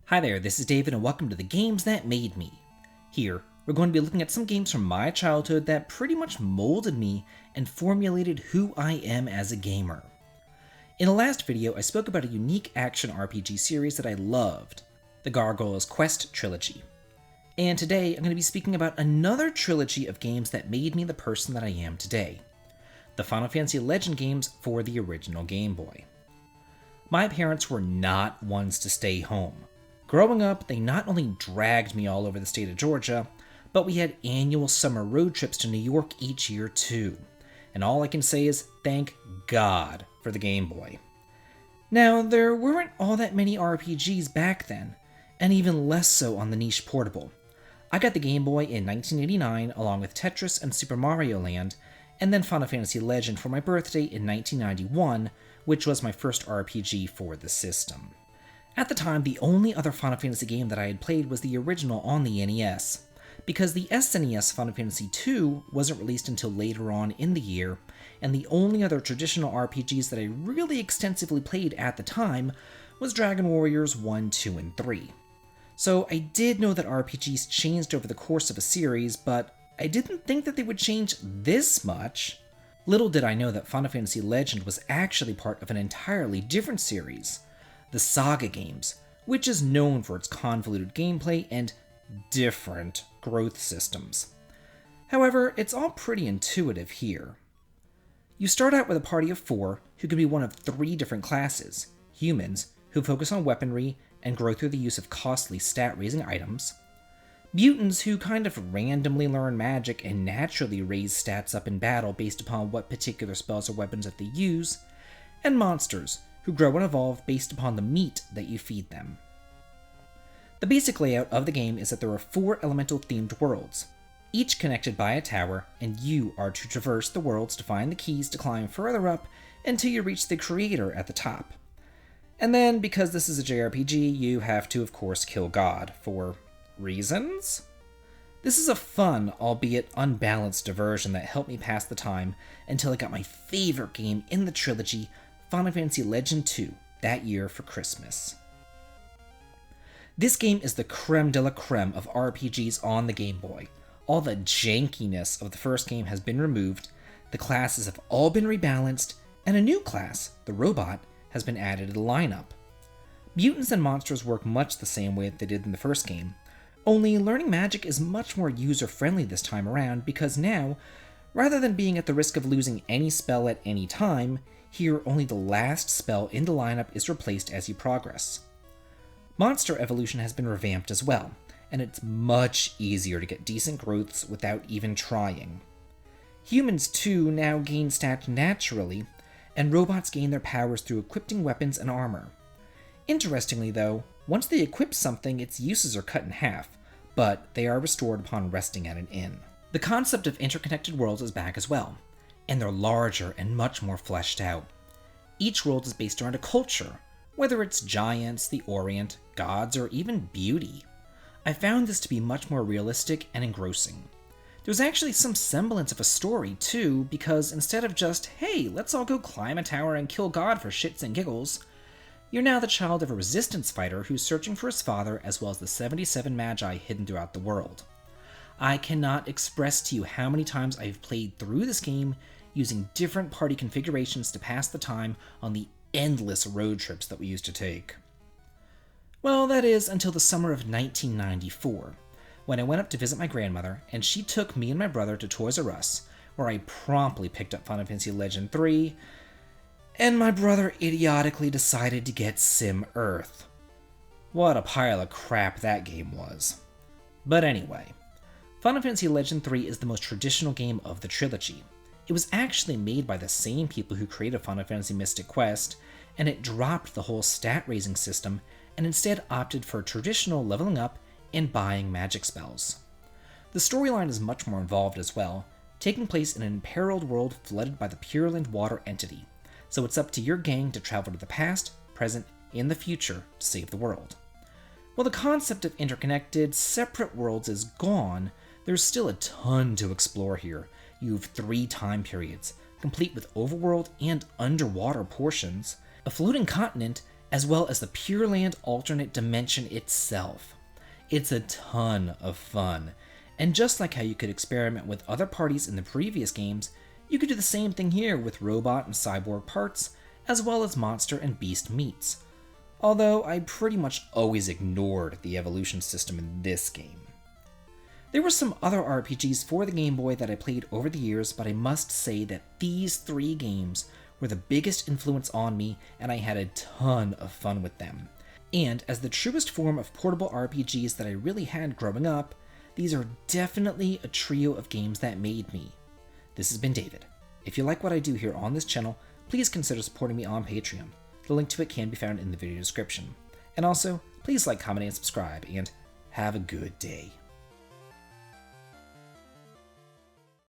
Hi there, this is David and welcome to the Games That Made Me. Here, we're going to be looking at some games from my childhood that pretty much molded me and formulated who I am as a gamer. In the last video, I spoke about a unique action RPG series that I loved, the Gargoyle's Quest Trilogy. And today, I'm going to be speaking about another trilogy of games that made me the person that I am today, the Final Fantasy Legend games for the original Game Boy. My parents were not ones to stay home. Growing up, they not only dragged me all over the state of Georgia, but we had annual summer road trips to New York each year too. And all I can say is thank God for the Game Boy. Now, there weren't all that many RPGs back then, and even less so on the niche portable. I got the Game Boy in 1989 along with Tetris and Super Mario Land, and then Final Fantasy Legend for my birthday in 1991, which was my first RPG for the system. At the time, the only other Final Fantasy game that I had played was the original on the NES, because the SNES Final Fantasy II wasn't released until later on in the year, and the only other traditional RPGs that I really extensively played at the time was Dragon Warriors 1, 2, and 3. So I did know that RPGs changed over the course of a series, but I didn't think that they would change this much. Little did I know that Final Fantasy Legend was actually part of an entirely different series, the Saga games, which is known for its convoluted gameplay and different growth systems. However, it's all pretty intuitive here. You start out with a party of 4 who can be one of 3 different classes: humans, who focus on weaponry and grow through the use of costly stat-raising items; mutants, who kind of randomly learn magic and naturally raise stats up in battle based upon what particular spells or weapons that they use; and monsters, who grow and evolve based upon the meat that you feed them. The basic layout of the game is that there are 4 elemental-themed worlds, each connected by a tower, and you are to traverse the worlds to find the keys to climb further up until you reach the creator at the top. And then, because this is a JRPG, you have to, of course, kill God, for reasons? This is a fun, albeit unbalanced diversion that helped me pass the time until I got my favorite game in the trilogy, Final Fantasy Legend 2, that year for Christmas. This game is the creme de la creme of RPGs on the Game Boy. All the jankiness of the first game has been removed, the classes have all been rebalanced, and a new class, the robot, has been added to the lineup. Mutants and monsters work much the same way that they did in the first game, only learning magic is much more user-friendly this time around because now, rather than being at the risk of losing any spell at any time, here only the last spell in the lineup is replaced as you progress. Monster evolution has been revamped as well, and it's much easier to get decent growths without even trying. Humans too now gain stats naturally, and robots gain their powers through equipping weapons and armor. Interestingly though, once they equip something, its uses are cut in half, but they are restored upon resting at an inn. The concept of interconnected worlds is back as well, and they're larger and much more fleshed out. Each world is based around a culture, whether it's giants, the Orient, gods, or even beauty. I found this to be much more realistic and engrossing. There's actually some semblance of a story too, because instead of just, hey, let's all go climb a tower and kill God for shits and giggles, you're now the child of a resistance fighter who's searching for his father as well as the 77 magi hidden throughout the world. I cannot express to you how many times I've played through this game using different party configurations to pass the time on the endless road trips that we used to take. Well, that is until the summer of 1994, when I went up to visit my grandmother, and she took me and my brother to Toys R Us, where I promptly picked up Final Fantasy Legend 3, and my brother idiotically decided to get Sim Earth. What a pile of crap that game was. But anyway, Final Fantasy Legend 3 is the most traditional game of the trilogy. It was actually made by the same people who created Final Fantasy Mystic Quest, and it dropped the whole stat-raising system and instead opted for traditional leveling up and buying magic spells. The storyline is much more involved as well, taking place in an imperiled world flooded by the Pureland Water entity, so it's up to your gang to travel to the past, present, and the future to save the world. While the concept of interconnected, separate worlds is gone, there's still a ton to explore here. You have 3 time periods, complete with overworld and underwater portions, a floating continent, as well as the Pure Land alternate dimension itself. It's a ton of fun, and just like how you could experiment with other parties in the previous games, you could do the same thing here with robot and cyborg parts, as well as monster and beast meats. Although I pretty much always ignored the evolution system in this game. There were some other RPGs for the Game Boy that I played over the years, but I must say that these 3 games were the biggest influence on me, and I had a ton of fun with them. And as the truest form of portable RPGs that I really had growing up, these are definitely a trio of games that made me. This has been David. If you like what I do here on this channel, please consider supporting me on Patreon. The link to it can be found in the video description. And also, please like, comment, and subscribe, and have a good day.